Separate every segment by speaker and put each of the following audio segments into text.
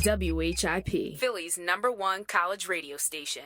Speaker 1: WHIP, Philly's #1 college radio station.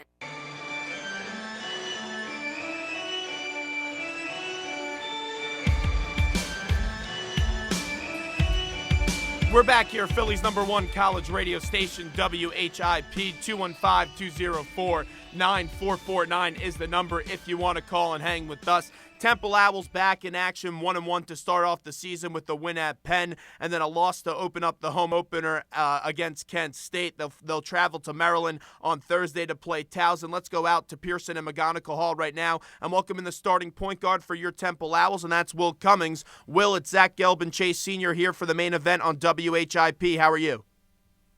Speaker 2: We're back here, Philly's #1 college radio station, WHIP. 215-204-9449 is the number if you want to call and hang with us. Temple Owls back in action, 1-1 to start off the season with the win at Penn, and then a loss to open up the home opener against Kent State. They'll travel to Maryland on Thursday to play Towson. Let's go out to Pearson and McGonigal Hall right now. I'm welcoming the starting point guard for your Temple Owls, and that's Will Cummings. Will, it's Zach Gelb and Chase Sr. here for the main event on WHIP. How are you?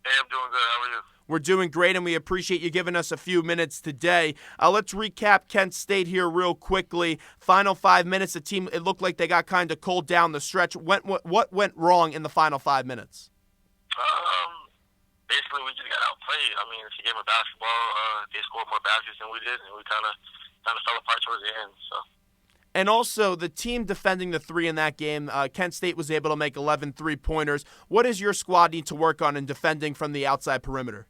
Speaker 3: Hey, I'm doing good. How are you?
Speaker 2: We're doing great, and we appreciate you giving us a few minutes today. Let's recap Kent State here real quickly. Final 5 minutes, the team, it looked like they got kind of cold down the stretch. What went wrong in the final 5 minutes?
Speaker 3: Basically, we just got outplayed. I mean, it's a game of basketball. They scored more baskets than we did, and we kind of fell apart towards the end. So.
Speaker 2: And also, the team defending the three in that game, Kent State was able to make 11 three-pointers. What does your squad need to work on in defending from the outside perimeter?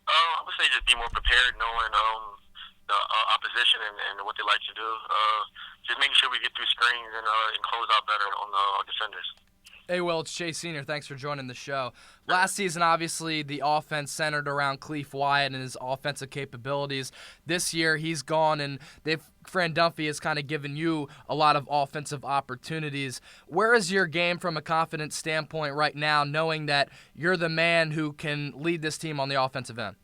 Speaker 3: I would say just be more prepared, knowing the opposition and what they like to do. Just making sure we get through screens and close out better on the defenders.
Speaker 4: Hey, Will, it's Chase Sr. Thanks for joining the show. Last season, obviously, the offense centered around Cleef Wyatt and his offensive capabilities. This year, he's gone, and Fran Dunphy has kind of given you a lot of offensive opportunities. Where is your game from a confidence standpoint right now, knowing that you're the man who can lead this team on the offensive end?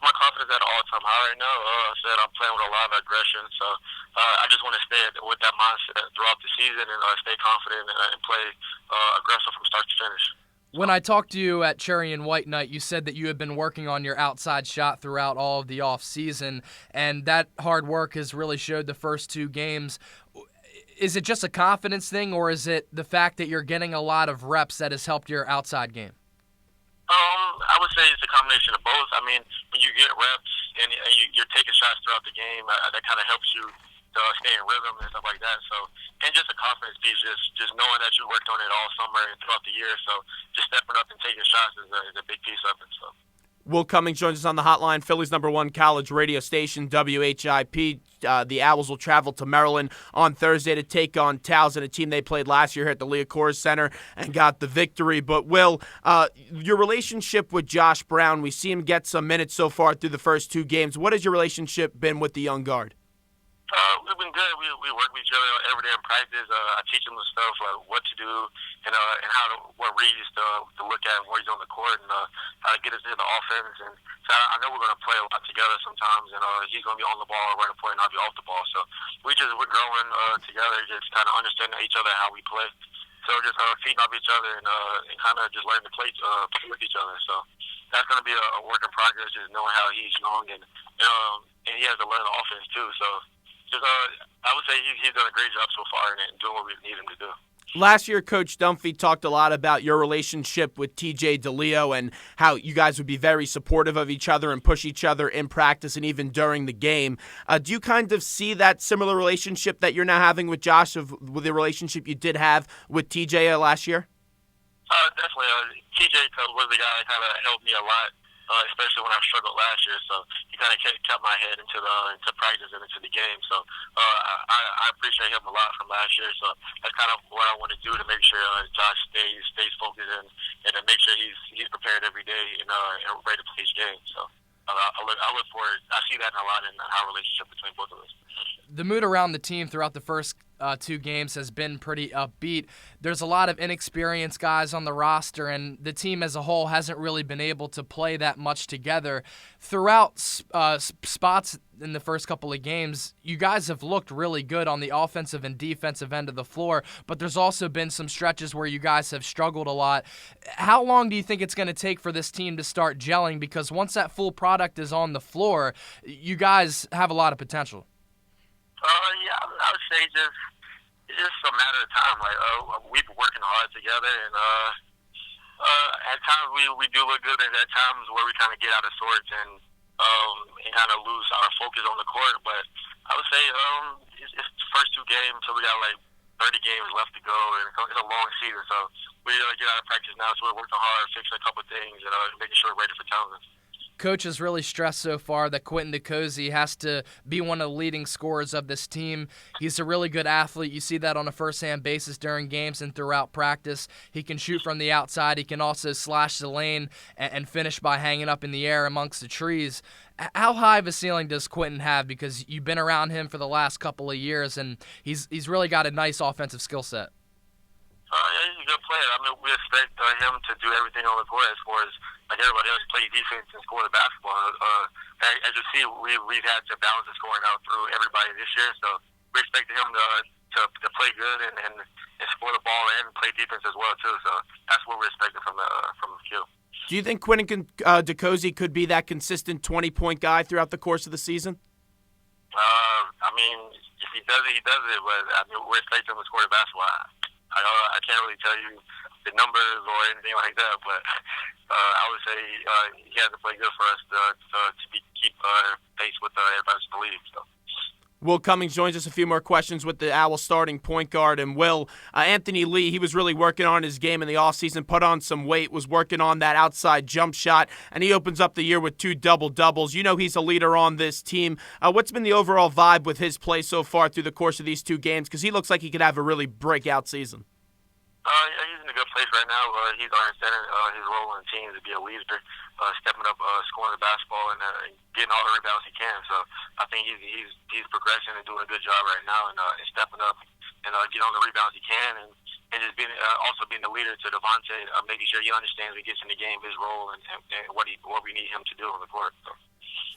Speaker 3: My confidence is at an all-time high right now. I said I'm playing with a lot of aggression, so I just want to stay with that mindset throughout the season and stay confident and play aggressive from start to finish.
Speaker 4: When I talked to you at Cherry and White Night, you said that you had been working on your outside shot throughout all of the offseason, and that hard work has really showed the first 2 games. Is it just a confidence thing, or is it the fact that you're getting a lot of reps that has helped your outside game?
Speaker 3: I would say it's a combination of both. I mean, when you get reps and you're taking shots throughout the game, that kind of helps you to stay in rhythm and stuff like that. So, and just a confidence piece, just knowing that you worked on it all summer and throughout the year. So, just stepping up and taking shots is a big piece of it. So.
Speaker 2: Will Cummings joins us on the hotline, Philly's #1 college radio station, WHIP. The Owls will travel to Maryland on Thursday to take on Towson, a team they played last year here at the Leah Coors Center and got the victory. But, Will, your relationship with Josh Brown, we see him get some minutes so far through the first 2 games. What has your relationship been with the young guard?
Speaker 3: We've been good. We work with each other every day in practice. I teach him the stuff, like what to do and what reads to look at when he's on the court and how to get us into the offense. And so I know we're going to play a lot together sometimes, and he's going to be on the ball right at point, and I'll be off the ball. So we're growing together, just kind of understanding each other, how we play. So just feeding off each other and kind of just learning to play with each other. So that's going to be a work in progress, just knowing how he's young and he has to learn the offense too. So. I would say he's done a great job so far and doing what we need him to do.
Speaker 2: Last year, Coach Dunphy talked a lot about your relationship with TJ DeLeo and how you guys would be very supportive of each other and push each other in practice and even during the game. Do you kind of see that similar relationship that you're now having with Josh with the relationship you did have with TJ last year?
Speaker 3: Definitely. TJ was the guy that kind of helped me a lot. Especially when I struggled last year, so he kind of kept my head into practice and into the game. So I appreciate him a lot from last year. So that's kind of what I want to do to make sure Josh stays focused and to make sure he's prepared every day and ready to play each game. So I look forward. I see that a lot in our relationship between both of us.
Speaker 4: The mood around the team throughout the first 2 games has been pretty upbeat. There's a lot of inexperienced guys on the roster, and the team as a whole hasn't really been able to play that much together. Throughout spots in the first couple of games, you guys have looked really good on the offensive and defensive end of the floor, but there's also been some stretches where you guys have struggled a lot. How long do you think it's going to take for this team to start gelling? Because once that full product is on the floor, you guys have a lot of potential.
Speaker 3: Yeah, I would say it's just a matter of time. Like we've been working hard together, and at times we do look good, and at times where we kind of get out of sorts and kind of lose our focus on the court. But I would say it's the first 2 games, so we got like 30 games left to go, and it's a long season. So we get out of practice now, so we're working hard, fixing a couple of things, and making sure we're ready for Townsend.
Speaker 4: Coach has really stressed so far that Quentin DeCozy has to be one of the leading scorers of this team. He's a really good athlete. You see that on a first-hand basis during games and throughout practice. He can shoot from the outside. He can also slash the lane and finish by hanging up in the air amongst the trees. How high of a ceiling does Quentin have? Because you've been around him for the last couple of years, and he's really got a nice offensive skill set.
Speaker 3: Yeah, he's a good player. I mean, we expect him to do everything on the court as far as like everybody else, play defense and score the basketball. As you see, we've had to balance the scoring out through everybody this year, so we expect him to play good and score the ball and play defense as well too. So that's what we're expecting from the Q.
Speaker 2: Do you think Quentin DeCozy could be that consistent 20-point guy throughout the course of the season?
Speaker 3: I mean, if he does it, he does it. But I mean, we're expecting him to score the basketball. I can't really tell you the numbers or anything like that, but I would say he has to play good for us to keep pace with everybody's belief. So.
Speaker 2: Will Cummings joins us. A few more questions with the Owls starting point guard. And Will, Anthony Lee, he was really working on his game in the offseason, put on some weight, was working on that outside jump shot, and he opens up the year with 2 double-doubles. You know he's a leader on this team. What's been the overall vibe with his play so far through the course of these 2 games? Because he looks like he could have a really breakout season.
Speaker 3: Yeah, he's in a good place right now. He's understanding his role in the team to be a leader, stepping up, scoring the basketball, and getting all the rebounds he can. So I think he's progressing and doing a good job right now, and stepping up and getting all the rebounds he can, and just being also being the leader to Devontae, making sure he understands when he gets in the game his role and what we need him to do on the court. So.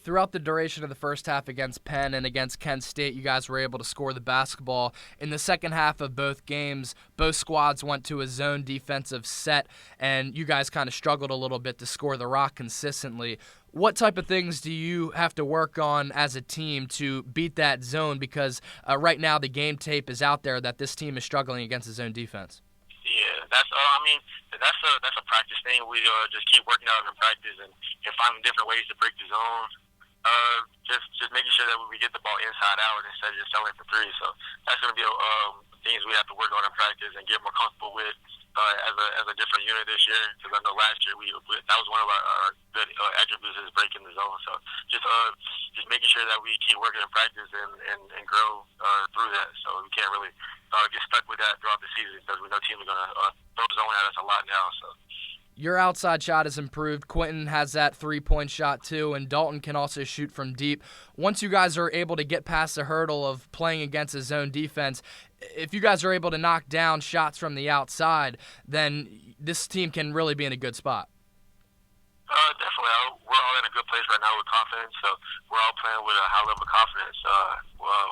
Speaker 4: Throughout the duration of the first half against Penn and against Kent State, you guys were able to score the basketball. In the second half of both games, both squads went to a zone defensive set, and you guys kind of struggled a little bit to score the rock consistently. What type of things do you have to work on as a team to beat that zone? Because right now the game tape is out there that this team is struggling against the zone defense.
Speaker 3: Yeah, that's a practice thing. We just keep working out in practice and finding different ways to break the zone. Just making sure that we get the ball inside out instead of just selling for 3. So that's going to be things we have to work on in practice and get more comfortable with as a different unit this year. Because I know last year that was one of our good attributes is breaking the zone. So just making sure that we keep working in practice and grow through that. So we can't really get stuck with that throughout the season because we know teams are going to throw the zone at us a lot now. So.
Speaker 4: Your outside shot has improved. Quentin has that 3-point shot too, and Dalton can also shoot from deep. Once you guys are able to get past the hurdle of playing against a zone defense, if you guys are able to knock down shots from the outside, then this team can really be in a good spot.
Speaker 3: Definitely. We're all in a good place right now with confidence. So we're all playing with a high level of confidence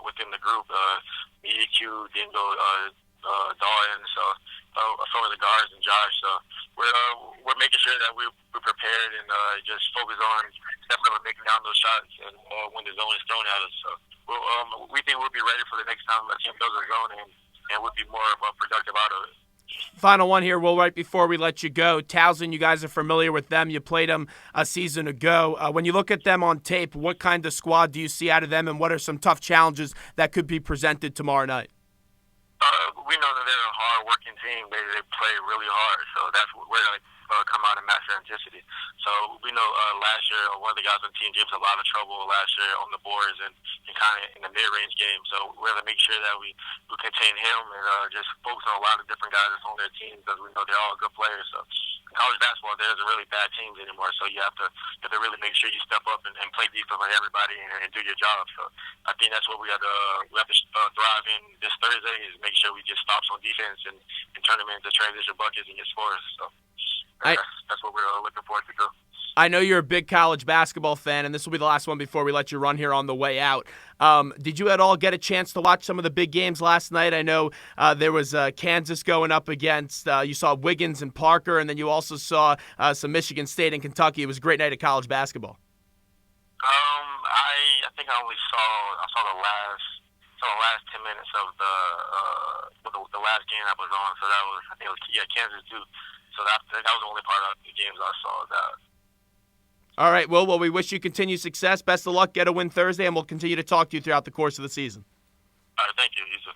Speaker 3: within the group. EQ, Dingo, Dalton, so some of the guards and Josh. So we're making sure that we're prepared and just focus on stepping up and making down those shots and when the zone is thrown at us. So we think we'll be ready for the next time the team goes to the zone and we'll be more productive out of it.
Speaker 2: Final one here, Will, right before we let you go. Townsend, you guys are familiar with them. You played them a season ago. When you look at them on tape, what kind of squad do you see out of them, and what are some tough challenges that could be presented tomorrow night?
Speaker 3: We know that they're a hard-working team. They play really hard, so that's where they come out and match their intensity. So we know last year one of the guys on the team gave us a lot of trouble last year on the boards and kind of in the mid-range game. So we have to make sure that we contain him and just focus on a lot of different guys that's on their team because we know they're all good players. So in college basketball, there isn't really bad teams anymore. So you have to really make sure you step up and play defense with everybody and do your job. So I think that's what we have to thrive in this Thursday is make sure we get stops on defense and turn them into transition buckets and get scores. So that's what we're looking forward to go.
Speaker 2: I know you're a big college basketball fan, and this will be the last one before we let you run here on the way out. Did you at all get a chance to watch some of the big games last night? I know there was Kansas going up against, you saw Wiggins and Parker, and then you also saw some Michigan State and Kentucky. It was a great night of college basketball.
Speaker 3: I think I only saw the last 10 minutes of the last game I was on. So that was, I think it was Kansas too. So that was the only part of the games I saw that.
Speaker 2: All right, Will. Well, we wish you continued success. Best of luck. Get a win Thursday, and we'll continue to talk to you throughout the course of the season.
Speaker 3: All right, thank you. You too.